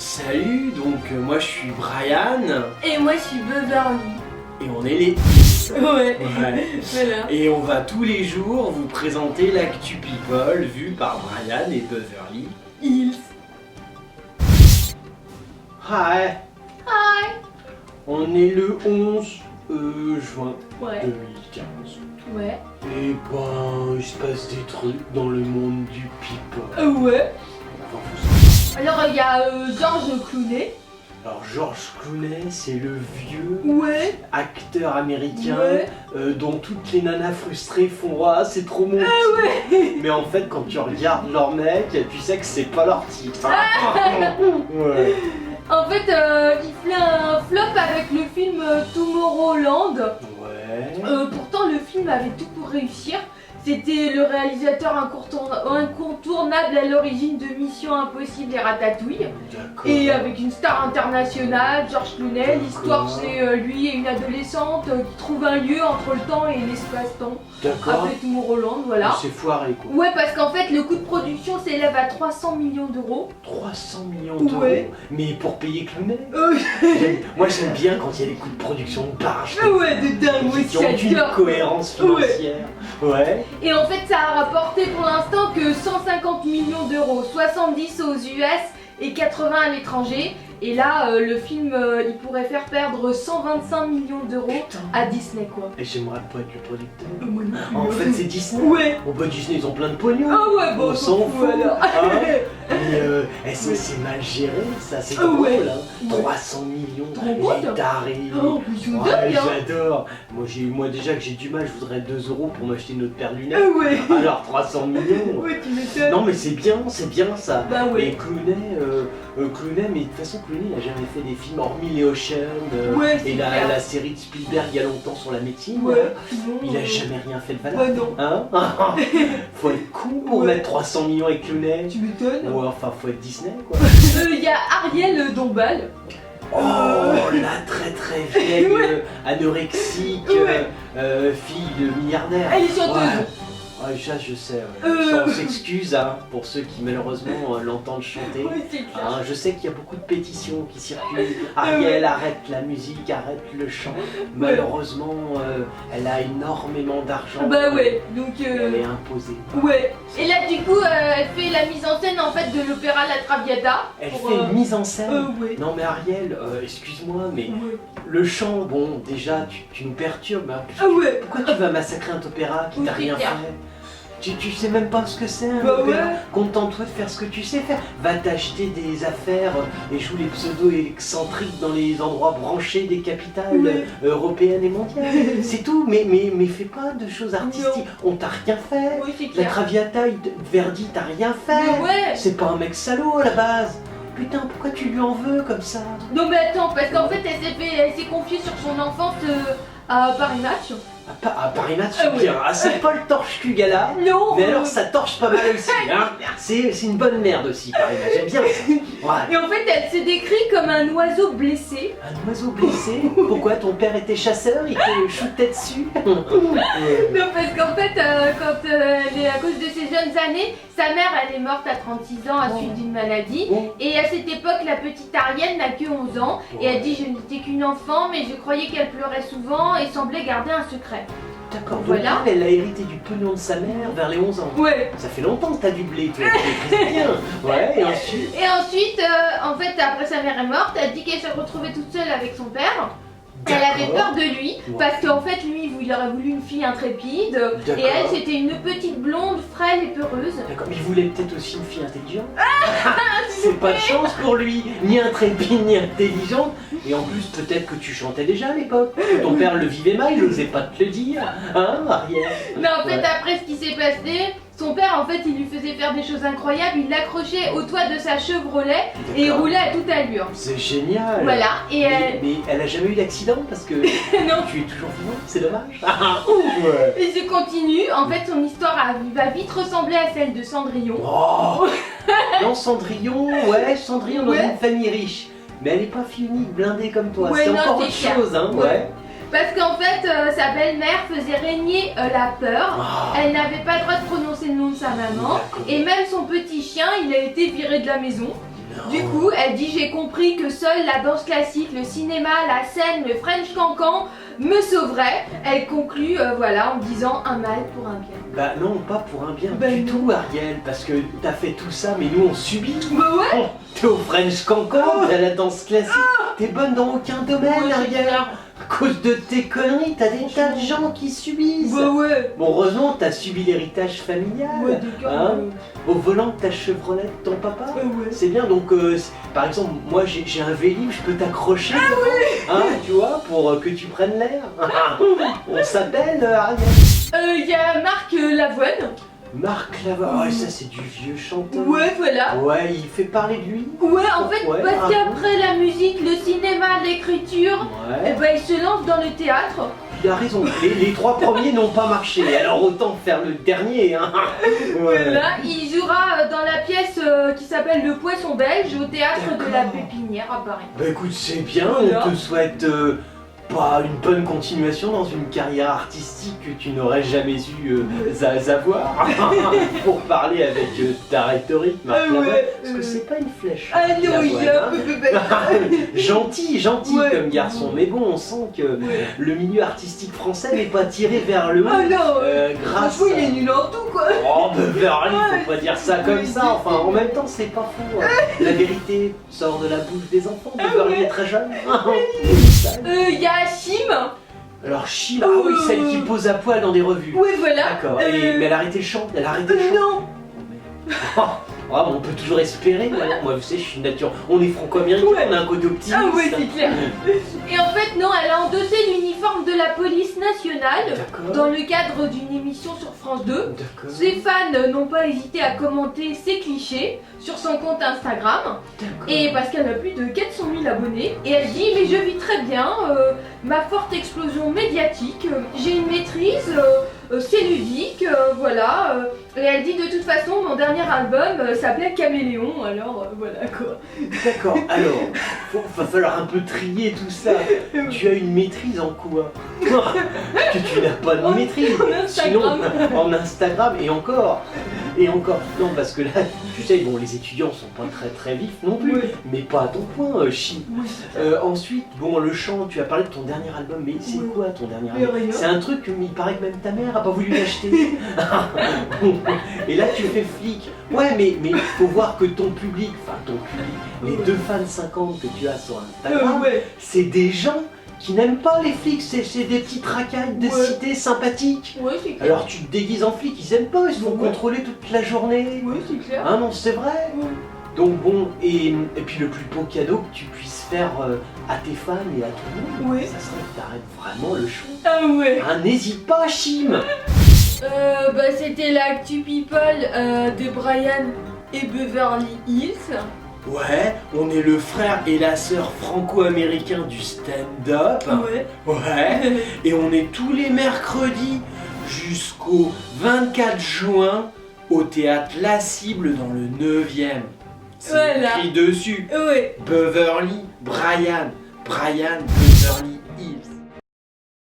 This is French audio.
Salut, moi je suis Brian. Et moi je suis Beverly. Et on est les X. Ouais. Voilà. Et on va tous les jours vous présenter l'actu people vue par Brian et Beverly Hills. Hi. Hi. On est le 11 juin Ouais. 2015. Ouais. Et ben, il se passe des trucs dans le monde du people. Ouais. Enfin, Alors il y a George Clooney. alors George Clooney, c'est le vieux Ouais. acteur américain Ouais. dont toutes les nanas frustrées font ah c'est trop mon type. Ouais. Mais en fait quand tu regardes leur mec, tu sais que c'est pas leur type. Ouais. En fait, il fait un flop avec le film Tomorrowland. Ouais. Pourtant, le film avait tout pour réussir. C'était le réalisateur incontournable à l'origine de Mission Impossible et Ratatouille. D'accord. Et avec une star internationale, George Clooney. D'accord. L'histoire, c'est lui et une adolescente qui trouvent un lieu entre le temps et l'espace-temps. D'accord. Après Tomorrowland, voilà. C'est foiré quoi. Ouais, parce qu'en fait, le coût de production s'élève à 300 millions d'euros. 300 millions d'euros. Ouais. Mais pour payer Clooney. Moi j'aime bien quand il y a des coûts de production de barge. Ouais, de dingue, moi Qui aussi, ont une j'adore. cohérence financière. Ouais. Et en fait, ça a rapporté pour l'instant que 150 millions d'euros, 70 aux US et 80 à l'étranger. Et là, le film, il pourrait faire perdre 125 millions d'euros Putain. à Disney, quoi. Et j'aimerais pas être le producteur. Moi non plus. En fait c'est Disney. Ouais. Bon bah Disney ils ont plein de pognon. Ah ouais, bon, On s'en fout alors. hein. Mais c'est mal géré ça, c'est Ah drôle ouais. hein. Ouais. 300 millions, Te rends compte les tarés. Oh, mais c'est Ouais, dingue, hein. j'adore. Moi déjà que j'ai du mal, je voudrais 2 euros pour m'acheter une autre paire de lunettes. Ah ouais. Alors 300 millions. Ouais, tu m'étonnes. Non mais c'est bien ça. Bah ouais. Et Clooney, mais de toute façon Clooney il a jamais fait des films hormis les Ocean Ouais, c'est et clair. la série de Spielberg il y a longtemps sur la médecine. Ouais. Là. Non, Il a jamais rien fait de valable. Ouais, non. Hein. Faut être con pour Ouais. mettre 300 millions avec Clooney. Tu m'étonnes. Ouais, enfin faut être Disney quoi. Il y a Ariel Dombal. Oh la très vieille anorexique fille de milliardaire. Elle est chanteuse. Ouais, ça je sais. Ouais. Ça, on s'excuse hein, pour ceux qui malheureusement l'entendent chanter. Ouais, c'est clair. Hein, je sais qu'il y a beaucoup de pétitions qui circulent. Ariel, arrête la musique, arrête le chant. Malheureusement, elle a énormément d'argent. Bah ouais, donc Elle est imposée. ouais. Et là du coup elle fait la mise en scène en fait de l'opéra La Traviata. Elle pour, fait une mise en scène. Ouais. Non mais Ariel, excuse-moi, mais Ouais. le chant, bon, déjà, tu nous perturbes. Hein. Ah ouais. Pourquoi tu vas massacrer un opéra qui Oui, t'a c'est rien clair. fait? Tu sais même pas ce que c'est un Bah opéra. ouais. Contente-toi de faire ce que tu sais faire. Va t'acheter des affaires et joue les pseudos excentriques dans les endroits branchés des capitales Ouais. européennes et mondiales. C'est tout, mais fais pas de choses artistiques. On t'a rien fait. Oui, c'est La clair. Traviata, Verdi t'a rien fait. Mais ouais. C'est pas un mec salaud à la base. Putain, pourquoi tu lui en veux comme ça? Non mais attends, parce qu'en fait elle s'est confiée sur son enfance à Paris Match. À Paris Match, Ah oui. bien. Ah, c'est pas le torche-cul gala. Non. Mais alors ça torche pas mal aussi, hein. C'est une bonne merde aussi, Paris Match. J'aime bien ça. Ouais. Et en fait elle se décrit comme un oiseau blessé. Un oiseau blessé. Pourquoi ton père était chasseur? Il te shootait dessus. Non parce qu'en fait quand elle est à cause de ses jeunes années, sa mère elle est morte à 36 ans à suite d'une maladie. Oh. Et à cette époque la petite Ariel n'a que 11 ans. Et elle dit je n'étais qu'une enfant mais je croyais qu'elle pleurait souvent et semblait garder un secret. D'accord, donc Voilà. elle a hérité du pognon de sa mère vers les 11 ans. Ouais. Ça fait longtemps que t'as du blé, toi. Tu maîtrises bien. Ouais, et ensuite. Et ensuite, en fait, après sa mère est morte, elle dit qu'elle s'est retrouvée toute seule avec son père. Elle avait peur de lui, Ouais. parce qu'en fait, lui, il aurait voulu une fille intrépide. D'accord. Et elle, c'était une petite blonde, frêle et peureuse. D'accord, mais il voulait peut-être aussi une fille intelligente. C'est pas de chance pour lui, ni intrépide ni intelligente. Et en plus, peut-être que tu chantais déjà à l'époque. Que ton père le vivait mal, il osait pas te le dire. Hein, Ariel? Mais en fait, Ouais. après ce qui s'est passé, son père, en fait, il lui faisait faire des choses incroyables. Il l'accrochait au toit de sa Chevrolet et il D'accord. roulait à toute allure. C'est génial. Voilà. Et Mais elle a jamais eu d'accident parce que non. tu es toujours vivant, c'est dommage. Ouais. Et je continue. En fait, son histoire va vite ressembler à celle de Cendrillon. Oh non, Cendrillon, ouais, Cendrillon dans Ouais. une famille riche. Mais elle est pas fille unique, blindée comme toi. Ouais, c'est non, encore c'est autre clair. chose, hein, ouais. Parce qu'en fait, sa belle-mère faisait régner la peur. Ah, Elle n'avait pas le droit de prononcer le nom de sa maman. d'accord. Et même son petit chien, il a été viré de la maison. Non. Du coup, elle dit j'ai compris que seule la danse classique, le cinéma, la scène, le French cancan me sauverait. Elle conclut voilà en disant un mal pour un bien. Bah non, pas pour un bien Bah du non. tout, Ariel, parce que t'as fait tout ça, mais nous on subit. Bah ouais. Oh, t'es au French Cancan, t'as la danse classique, t'es bonne dans aucun domaine, Ouais, c'est Ariel. clair. À cause de tes conneries, t'as des tas de gens qui subissent. Bah ouais. Bon, heureusement, t'as subi l'héritage familial. Ouais, d'accord. Hein, au volant de ta Chevrolet de ton papa. Ouais. C'est bien, donc par exemple, moi j'ai un Vélib, je peux t'accrocher, hein, tu vois, pour que tu prennes l'air. On s'appelle Ariel. Il y a Marc Lavoine. Marc Lavoine, ouais, ça c'est du vieux chanteur. Ouais, voilà. Ouais, il fait parler de lui. Ouais, en fait, Ouais, parce bravo. qu'après la musique, le cinéma, l'écriture, Ouais, il se lance dans le théâtre. il a raison. Les trois premiers n'ont pas marché, alors autant faire le dernier. Hein. Ouais. Voilà, il jouera dans la pièce qui s'appelle Le Poisson Belge au théâtre de la Pépinière à Paris. Bah écoute, c'est bien, Voilà. on te souhaite pas une bonne continuation dans une carrière artistique que tu n'aurais jamais eu à avoir. Pour parler avec ta rhétorique, Marc Lavoine, parce que c'est pas une flèche. Ah non, il Lavoine, est un hein. peu Gentil Ouais. comme garçon, mais bon, on sent que Ouais. le milieu artistique français n'est pas tiré vers le haut. Ah non, Grâce franchement, il est nul en tout quoi. Oh, Beverly, Ouais. faut pas dire ça comme ça. Enfin, en même temps, c'est pas faux. La vérité sort de la bouche des enfants. Beverly ouais. est très jeune. Il y a Chim. Alors, Chim, ah oui, celle qui pose à poil dans des revues. Ouais, voilà. D'accord. Mais elle a arrêté le chant. Elle a arrêté le chant. Non. Ah, bon, on peut toujours espérer. Moi, vous savez, je suis une nature. On est franco-américain, Ouais. on a un côté optimiste. Ah ouais, c'est clair. Et en fait, non, elle a endossé l'uniforme de la police nationale D'accord. dans le cadre d'une émission sur France 2. D'accord. Ses fans n'ont pas hésité à commenter ses clichés sur son compte Instagram. D'accord. Et parce qu'elle a plus de 400 000 abonnés. Et elle dit mais je vis très bien, ma forte explosion médiatique, j'ai une maîtrise, c'est ludique, voilà. Et elle dit de toute façon mon dernier album s'appelait Caméléon, alors voilà quoi. D'accord. Alors, va falloir un peu trier tout ça. Tu as une maîtrise en quoi? Que tu n'as pas de En- maîtrise. en Instagram. Sinon, en Instagram et encore. Et encore. Non, parce que là, tu sais, bon, les étudiants sont pas très vifs non plus. Ouais. Mais pas à ton point, Chi. Ensuite, bon, le chant, tu as parlé de ton dernier album, mais c'est Ouais. quoi ton dernier Mais album? rien. C'est un truc, il paraît que même ta mère a pas voulu l'acheter. Et là, tu fais flic. Ouais, mais il faut voir que ton public, les Ouais. 2 fans 50 que tu as sur Instagram, Ouais. c'est des gens qui n'aiment pas les flics, c'est des petites racailles de Ouais. cité sympathiques. Ouais, c'est clair. Alors tu te déguises en flic, ils aiment pas, ils se font Ouais. contrôler toute la journée. Ouais, c'est clair. Hein, non, c'est vrai. Ouais. Donc bon, et puis le plus beau cadeau que tu puisses faire à tes fans et à tout le monde, Ouais. ça serait que t'arrêtes vraiment le show. Ah ouais. Hein, n'hésite pas, Chim. C'était l'actu people de Brian et Beverly Hills. Ouais, on est le frère et la sœur franco-américain du stand-up. Ouais. Ouais. Et on est tous les mercredis jusqu'au 24 juin au théâtre La Cible dans le 9e. C'est Voilà. écrit dessus. Ouais. Beverly, Brian, Beverly